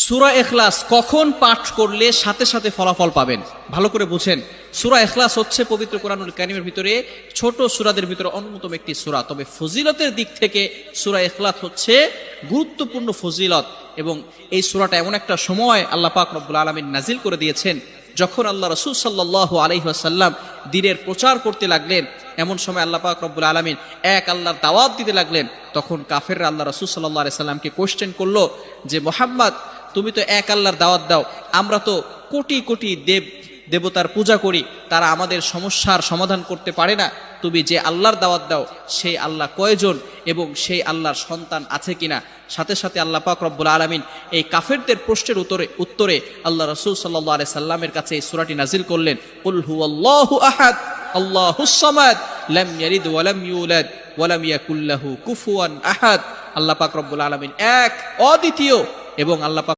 সূরা ইখলাস কখন পাঠ করলে সাথে সাথে ফলাফল পাবেন? ভালো করে বুঝেন। সূরা ইখলাস হচ্ছে পবিত্র কোরআনুল কারীমের ভিতরে ছোট সূরাদের ভিতরে অন্যতম একটি সূরা। তবে ফজিলতের দিক থেকে সূরা ইখলাস হচ্ছে গুরুত্বপূর্ণ ফজিলত, এবং এই সূরাটা এমন একটা সময় আল্লাহ পাক রব্বুল আলামিন নাজিল করে দিয়েছেন যখন আল্লাহ রাসূল সাল্লাল্লাহু আলাইহি ওয়াসাল্লাম দ্বীনের প্রচার করতে লাগলেন। এমন সময় আল্লাহ পাক রব্বুল আলামিন এক আল্লাহর দাওয়াত দিতে লাগলেন। তখন কাফেররা আল্লাহ রাসূল সাল্লাল্লাহু আলাইহি সাল্লামকে কোশ্চেন করলো যে, মুহাম্মদ, তুমি তো এক আল্লাহর দাওয়াত দাও, আমরা তো কোটি কোটি দেবতার পূজা করি, তারা আমাদের সমস্যার সমাধান করতে পারে না। তুমি যে আল্লাহর দাওয়াত দাও সেই আল্লাহ কয়জন এবং সেই আল্লাহর সন্তান আছে কিনা? সাথে সাথে আল্লাহ পাক রব্বুল আলামিন এই কাফেরদের প্রশ্নের উত্তরে আল্লাহ রাসূল সাল্লাল্লাহু আলাইহি সাল্লামের কাছে এই সূরাটি নাজিল করলেন, কুল হুয়াল্লাহু আহাদ আল্লাহুস সামাদ লাম ইয়ালিদ ওয়া লাম ইউলাদ ওয়া লাম ইয়াকুল লাহু কুফুয়ান আহাদ। আল্লাহ পাক রব্বুল আলামিন এক, অদ্বিতীয়, এবং আল্লাহ পাক